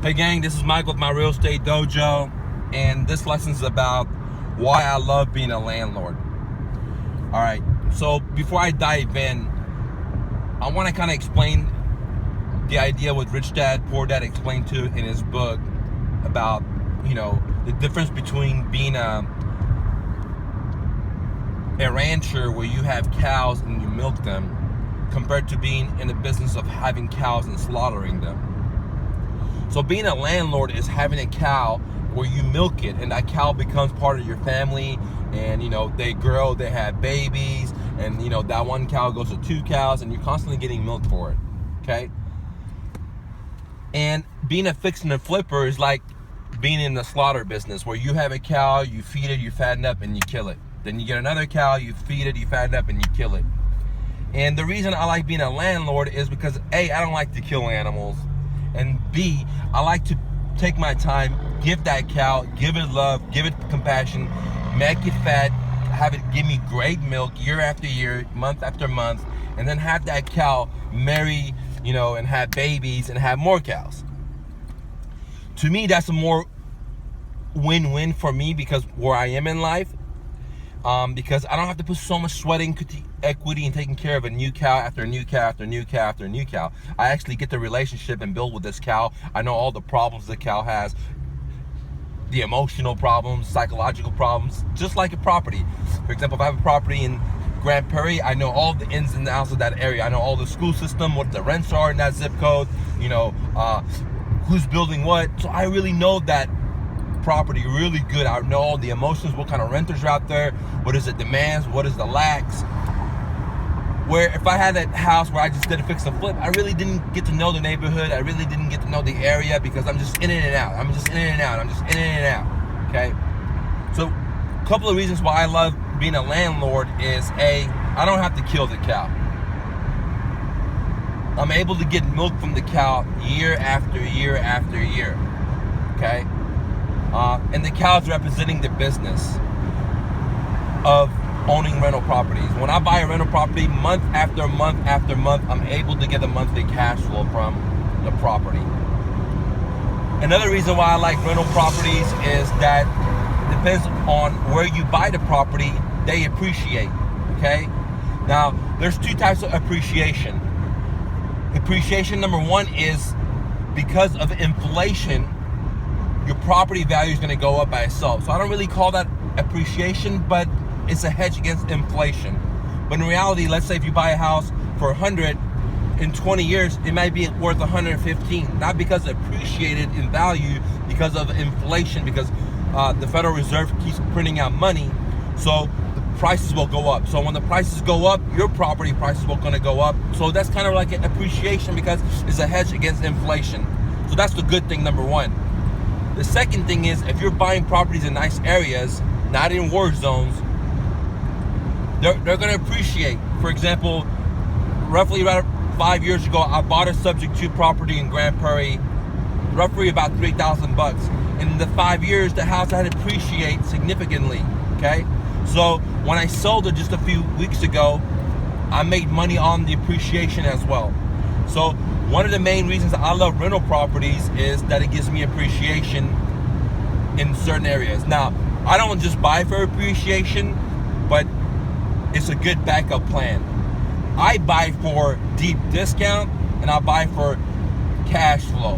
Hey gang, this is Mike with my real estate dojo, and this lesson is about why I love being a landlord. All right, so before I dive in, I want to kind of explain the idea what Rich Dad Poor Dad explained to in his book about, the difference between being a rancher where you have cows and you milk them compared to being in the business of having cows and slaughtering them. So being a landlord is having a cow where you milk it, and that cow becomes part of your family, and they grow, they have babies, and that one cow goes to 2 cows, and you're constantly getting milk for it. Okay? And being a fixer and a flipper is like being in the slaughter business where you have a cow, you feed it, you fatten up, and you kill it. Then you get another cow, you feed it, you fatten up, and you kill it. And the reason I like being a landlord is because A, I don't like to kill animals, and B, I like to take my time, give that cow, give it love, give it compassion, make it fat, have it give me great milk year after year, month after month, and then have that cow marry, and have babies and have more cows. To me, that's a more win-win for me because where I am in life, because I don't have to put so much sweat and equity in taking care of a new cow after a new cow after a new cow after a new cow. I actually get the relationship and build with this cow. I know all the problems the cow has, the emotional problems, psychological problems, just like a property. For example, if I have a property in Grand Prairie, I know all the ins and outs of that area. I know all the school system, what the rents are in that zip code, who's building what. So I really know that property really good. I know all the emotions, what kind of renters are out there, what is the demands, what is the lacks. Where if I had that house where I just did a fix and flip, I really didn't get to know the neighborhood. I really didn't get to know the area because I'm just in and out. Okay? So a couple of reasons why I love being a landlord is A, I don't have to kill the cow. I'm able to get milk from the cow year after year after year. Okay? And the cow is representing the business of owning rental properties. When I buy a rental property, month after month after month, I'm able to get a monthly cash flow from the property. Another reason why I like rental properties is that it depends on where you buy the property, they appreciate. Okay? Now, there's 2 types of appreciation. Appreciation number 1 is because of inflation, your property value is going to go up by itself. So I don't really call that appreciation, but it's a hedge against inflation. But in reality, let's say if you buy a house for 100, in 20 years, it might be worth 115. Not because it appreciated in value, because of inflation, because the Federal Reserve keeps printing out money. So the prices will go up. So when the prices go up, your property prices will going to go up. So that's kind of like an appreciation because it's a hedge against inflation. So that's the good thing, number 1. The second thing is if you're buying properties in nice areas, not in war zones, they're going to appreciate. For example, roughly about 5 years ago, I bought a subject to property in Grand Prairie, roughly about $3,000. In the 5 years, the house had appreciated significantly. Okay, so when I sold it just a few weeks ago, I made money on the appreciation as well. So one of the main reasons I love rental properties is that it gives me appreciation in certain areas. Now, I don't just buy for appreciation, but it's a good backup plan. I buy for deep discount and I buy for cash flow.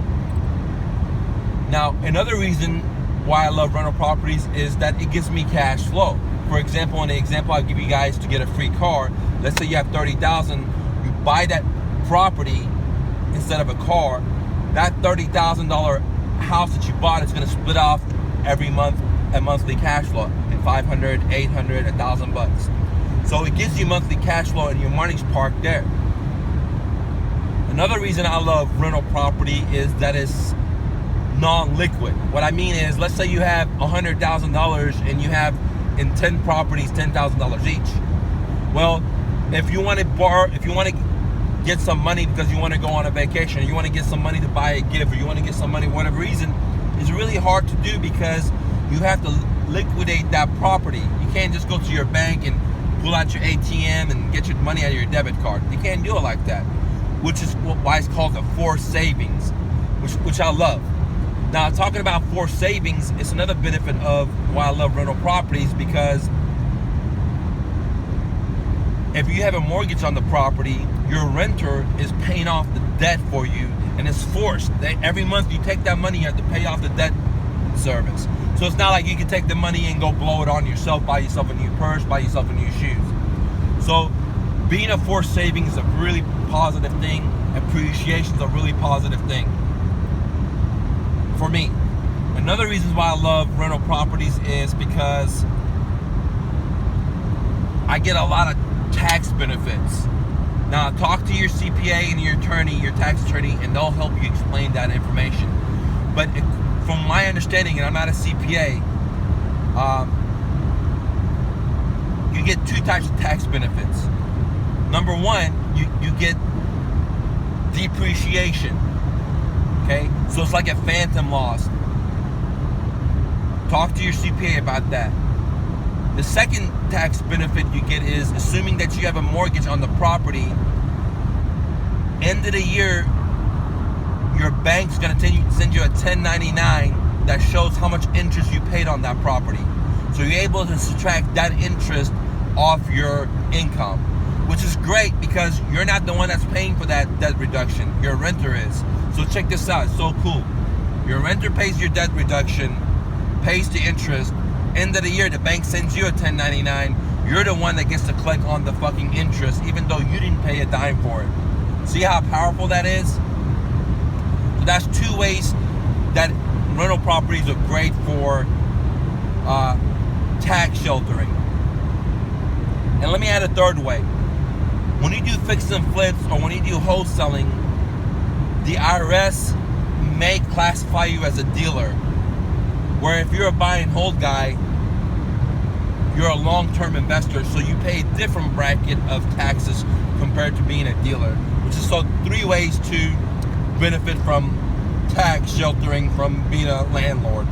Now, another reason why I love rental properties is that it gives me cash flow. For example, in the example I give you guys to get a free car, let's say you have $30,000, you buy that property instead of a car, that $30,000 house that you bought is going to split off every month a monthly cash flow in $500, $800, $1,000. So it gives you monthly cash flow and your money's parked there. Another reason I love rental property is that it's non-liquid. What I mean is, let's say you have $100,000 and you have in 10 properties $10,000 each. Well, if you want to borrow, if you want to get some money because you want to go on a vacation, or you want to get some money to buy a gift, or you want to get some money for whatever reason, it's really hard to do because you have to liquidate that property. You can't just go to your bank and pull out your ATM and get your money out of your debit card. You can't do it like that, which is why it's called the forced savings, which I love. Now, talking about forced savings, it's another benefit of why I love rental properties, because if you have a mortgage on the property, your renter is paying off the debt for you, and it's forced. Every month you take that money, you have to pay off the debt service. So it's not like you can take the money and go blow it on yourself, buy yourself a new purse, buy yourself a new shoes. So being a forced saving is a really positive thing. Appreciation is a really positive thing for me. Another reason why I love rental properties is because I get a lot of tax benefits. Now, talk to your CPA and your attorney, your tax attorney, and they'll help you explain that information. But from my understanding, and I'm not a CPA, you get two types of tax benefits. Number one, you get depreciation. Okay, so it's like a phantom loss. Talk to your CPA about that. The second tax benefit you get is, assuming that you have a mortgage on the property, end of the year, your bank's going to send you a 1099 that shows how much interest you paid on that property. So you're able to subtract that interest off your income, which is great because you're not the one that's paying for that debt reduction. Your renter is. So check this out. It's so cool. Your renter pays your debt reduction, pays the interest. End of the year, the bank sends you a 1099. You're the one that gets to collect on the fucking interest, even though you didn't pay a dime for it. See how powerful that is? So that's two ways that rental properties are great for tax sheltering. And let me add a third way. When you do fix and flips, or when you do wholesaling, the IRS may classify you as a dealer. Where if you're a buy and hold guy, you're a long-term investor, so you pay a different bracket of taxes compared to being a dealer. Which is so three ways to benefit from tax sheltering from being a landlord.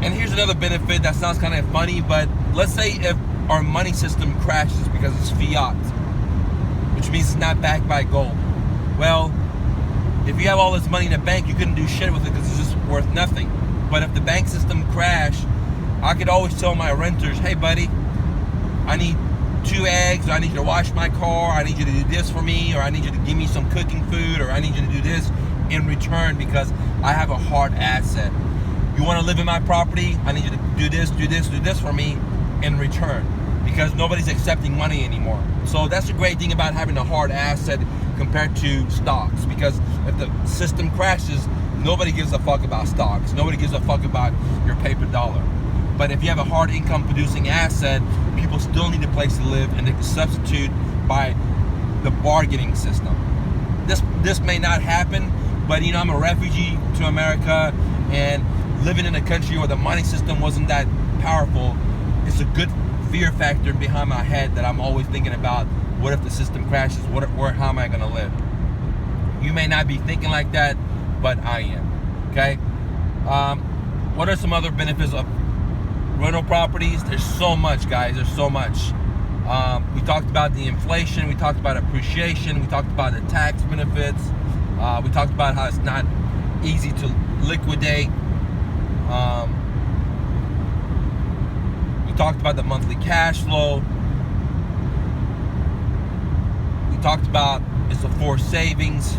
And here's another benefit that sounds kind of funny, but let's say if our money system crashes because it's fiat, which means it's not backed by gold. Well, if you have all this money in the bank, you couldn't do shit with it because it's just worth nothing. But if the bank system crashed, I could always tell my renters, hey buddy, I need 2 eggs, or I need you to wash my car, I need you to do this for me, or I need you to give me some cooking food, or I need you to do this in return because I have a hard asset. You want to live in my property? I need you to do this, do this, do this for me in return, because nobody's accepting money anymore. So that's the great thing about having a hard asset compared to stocks, because if the system crashes, nobody gives a fuck about stocks. Nobody gives a fuck about your paper dollar. But if you have a hard income producing asset, people still need a place to live, and they can substitute by the bargaining system. This may not happen, but you know, I'm a refugee to America, and living in a country where the money system wasn't that powerful, it's a good fear factor behind my head that I'm always thinking about. What if the system crashes? How am I going to live? You may not be thinking like that, but I am. Okay. What are some other benefits of rental properties? There's so much, guys. There's so much. We talked about the inflation. We talked about appreciation. We talked about the tax benefits. We talked about how it's not easy to liquidate. We talked about the monthly cash flow. We talked about it's a forced savings.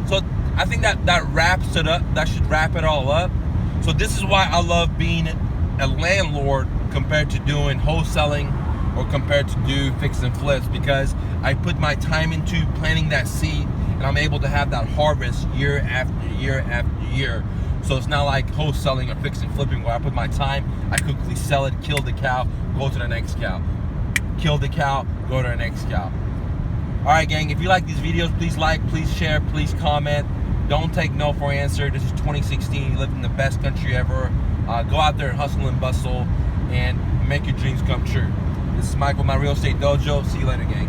So I think that wraps it up. That should wrap it all up. So this is why I love being a landlord compared to doing wholesaling or compared to do fix and flips, because I put my time into planting that seed, and I'm able to have that harvest year after year after year. So it's not like wholesaling or fix and flipping where I put my time, I quickly sell it, kill the cow, go to the next cow. Kill the cow, go to the next cow. Alright gang, if you like these videos, please like, please share, please comment. Don't take no for an answer. This is 2016. You live in the best country ever. Go out there and hustle and bustle and make your dreams come true. This is Michael, my Real Estate Dojo. See you later, gang.